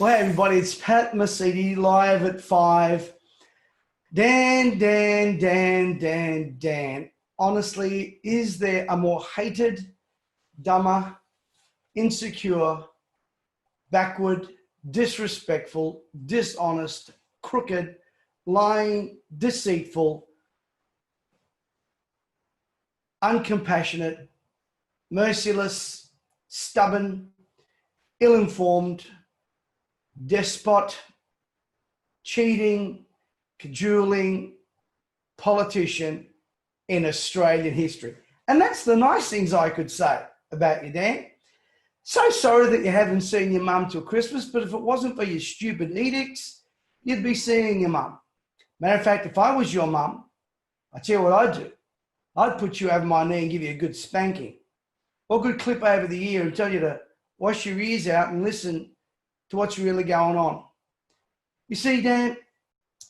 Well, hey everybody, it's Pat Mesiti live at 5. Dan. Honestly, is there a more hated, dumber, insecure, backward, disrespectful, dishonest, crooked, lying, deceitful, uncompassionate, merciless, stubborn, ill-informed, despot, cheating, cajoling politician in Australian history? And that's the nice things I could say about you, Dan. So sorry that you haven't seen your mum till Christmas, but if it wasn't for your stupid edicts, you'd be seeing your mum. Matter of fact, if I was your mum, I tell you what I'd do. I'd put you over my knee and give you a good spanking, or a good clip over the ear and tell you to wash your ears out and listen to what's really going on. You see, Dan,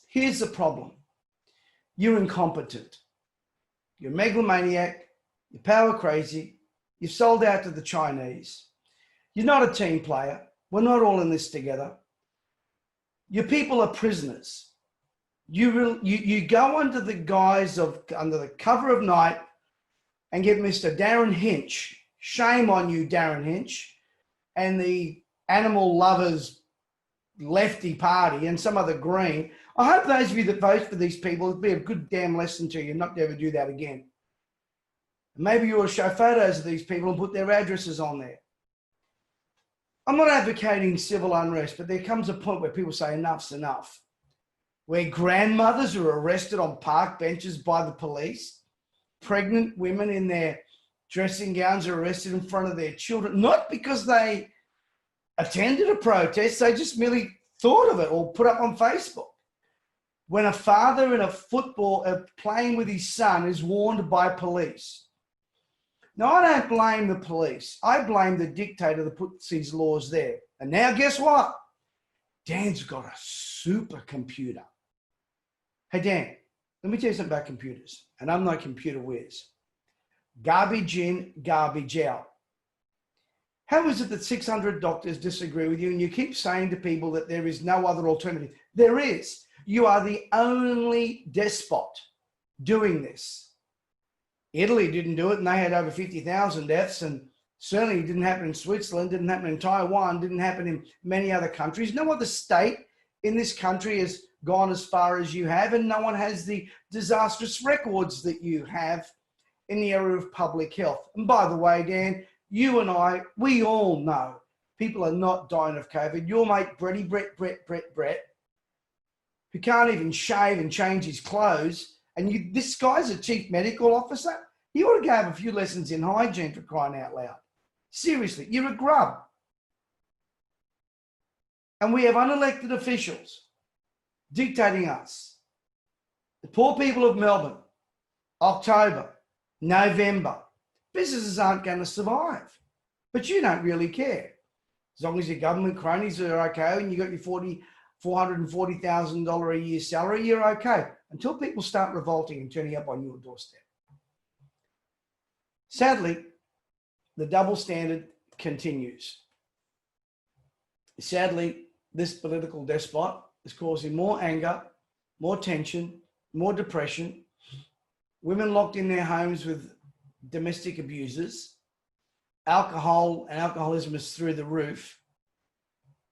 here's the problem. You're incompetent. You're a megalomaniac. You're power crazy. You've sold out to the Chinese. You're not a team player. We're not all in this together. Your people are prisoners. You go under the guise of, under the cover of night, and get Mr. Darren Hinch. Shame on you, Darren Hinch, and the animal lovers lefty party and some other green. I hope those of you that vote for these people, it'll be a good damn lesson to you not to ever do that again. Maybe you will show photos of these people and put their addresses on there. I'm not advocating civil unrest, but there comes a point where people say enough's enough. Where grandmothers are arrested on park benches by the police, pregnant women in their dressing gowns are arrested in front of their children, not because they attended a protest, they just merely thought of it or put up on Facebook. When a father in a football playing with his son is warned by police. Now, I don't blame the police. I blame the dictator that puts these laws there. And now guess what? Dan's got a supercomputer. Hey, Dan, let me tell you something about computers. And I'm no computer whiz. Garbage in, garbage out. How is it that 600 doctors disagree with you and you keep saying to people that there is no other alternative? There is. You are the only despot doing this. Italy didn't do it and they had over 50,000 deaths, and certainly it didn't happen in Switzerland, didn't happen in Taiwan, didn't happen in many other countries. No other state in this country has gone as far as you have, and no one has the disastrous records that you have in the area of public health. And by the way, Dan, you and I, we all know people are not dying of COVID. Your mate, Brett, who can't even shave and change his clothes, and this guy's a chief medical officer. He ought to go have a few lessons in hygiene, for crying out loud. Seriously, you're a grub. And we have unelected officials dictating us. The poor people of Melbourne, October, November, businesses aren't going to survive. But you don't really care. As long as your government cronies are okay and you got your $440,000 a year salary, you're okay. Until people start revolting and turning up on your doorstep. Sadly, the double standard continues. Sadly, this political despot is causing more anger, more tension, more depression, women locked in their homes with domestic abusers, alcohol and alcoholism is through the roof.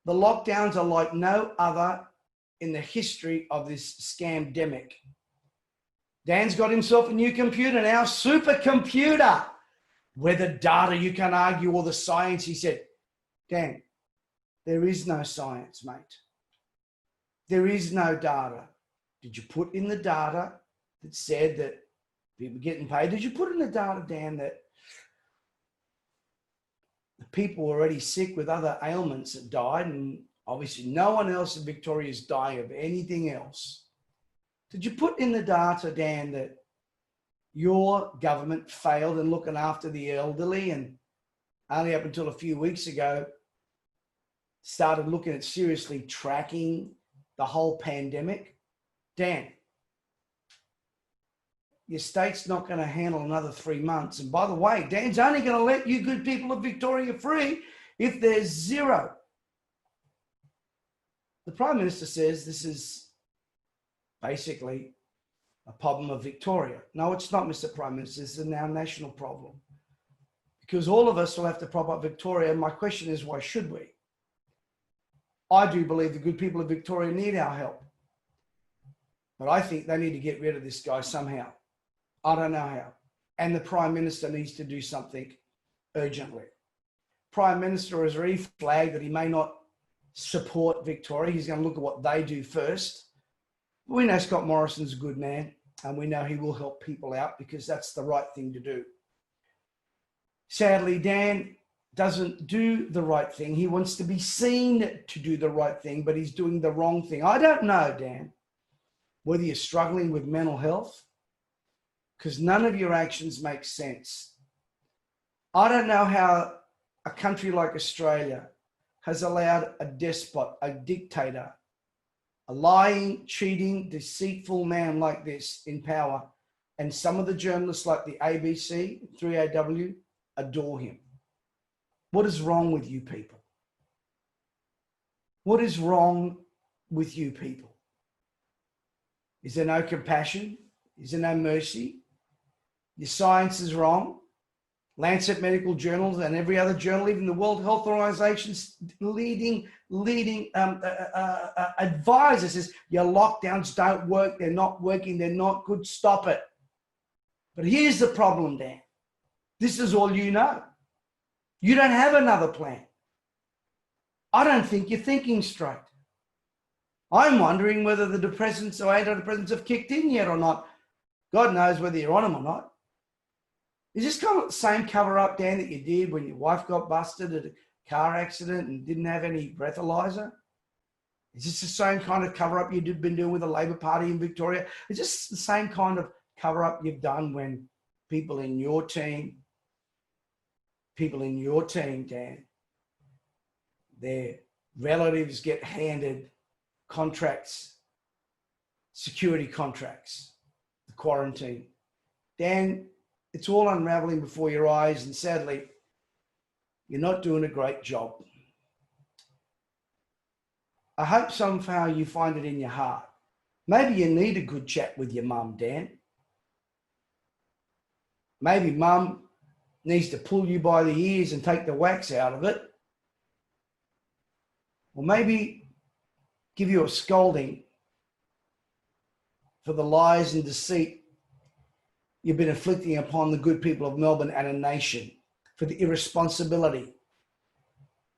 The lockdowns are like no other in the history of this scamdemic. Dan's got himself a new computer now, supercomputer, where the data you can argue or the science. He said, Dan, there is no science, mate. There is no data. Did you put in the data that said that people getting paid? Did you put in the data, Dan, that the people were already sick with other ailments that died, and obviously no one else in Victoria is dying of anything else? Did you put in the data, Dan, that your government failed in looking after the elderly and only up until a few weeks ago started looking at seriously tracking the whole pandemic? Dan, your state's not going to handle another 3 months. And by the way, Dan's only going to let you good people of Victoria free if there's zero The Prime Minister says this is basically a problem of Victoria. No, it's not, Mr. Prime Minister. This is now a national problem. Because all of us will have to prop up Victoria. And my question is, why should we? I do believe the good people of Victoria need our help. But I think they need to get rid of this guy somehow. I don't know how. And the Prime Minister needs to do something urgently. Prime Minister has already flagged that he may not support Victoria. He's going to look at what they do first. We know Scott Morrison's a good man, and we know he will help people out because that's the right thing to do. Sadly, Dan doesn't do the right thing. He wants to be seen to do the right thing, but he's doing the wrong thing. I don't know, Dan, whether you're struggling with mental health, because none of your actions make sense. I don't know how a country like Australia has allowed a despot, a dictator, a lying, cheating, deceitful man like this in power, and some of the journalists like the ABC, 3AW, adore him. What is wrong with you people? What is wrong with you people? Is there no compassion? Is there no mercy? Your science is wrong. Lancet Medical Journals and every other journal, even the World Health Organization's leading advisor says your lockdowns don't work, they're not working, they're not good, stop it. But here's the problem, Dan. This is all you know. You don't have another plan. I don't think you're thinking straight. I'm wondering whether the depressants or antidepressants have kicked in yet or not. God knows whether you're on them or not. Is this kind of the same cover-up, Dan, that you did when your wife got busted at a car accident and didn't have any breathalyzer? Is this the same kind of cover-up you've been doing with the Labor Party in Victoria? Is this the same kind of cover-up you've done when people in your team, Dan, their relatives get handed contracts, security contracts, the quarantine? Dan, it's all unraveling before your eyes, and sadly, you're not doing a great job. I hope somehow you find it in your heart. Maybe you need a good chat with your mum, Dan. Maybe mum needs to pull you by the ears and take the wax out of it. Or maybe give you a scolding for the lies and deceit you've been inflicting upon the good people of Melbourne and a nation, for the irresponsibility,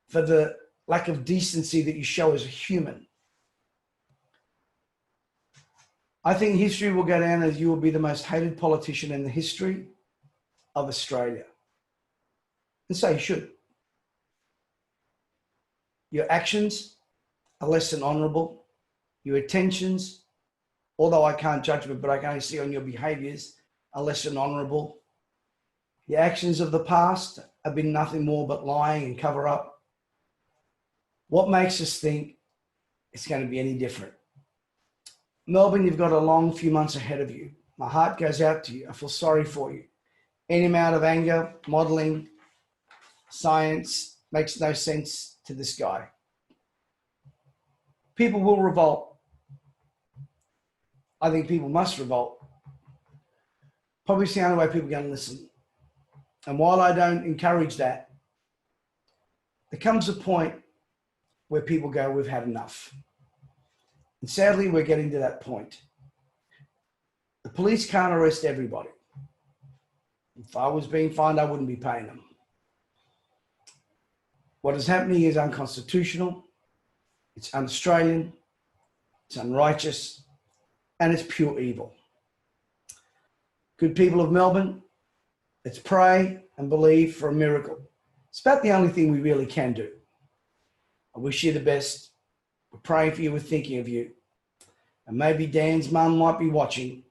for the lack of decency that you show as a human. I think history will go down as you will be the most hated politician in the history of Australia. And so you should. Your actions are less than honourable. Your intentions, although I can't judge them, but I can only see on your behaviours, are less than honourable. The actions of the past have been nothing more but lying and cover up. What makes us think it's going to be any different? Melbourne, you've got a long few months ahead of you. My heart goes out to you. I feel sorry for you. Any amount of anger, modelling, science makes no sense to this guy. People will revolt. I think people must revolt. Probably it's the only way people are going to listen. And while I don't encourage that, there comes a point where people go, we've had enough. And sadly, we're getting to that point. The police can't arrest everybody. If I was being fined, I wouldn't be paying them. What is happening is unconstitutional, it's un-Australian, it's unrighteous, and it's pure evil. Good people of Melbourne, let's pray and believe for a miracle. It's about the only thing we really can do. I wish you the best. We're praying for you, we're thinking of you. And maybe Dan's mum might be watching.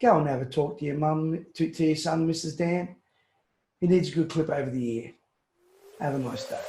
Go and have a talk to your mum, to your son, Mrs. Dan. He needs a good clip over the ear. Have a nice day.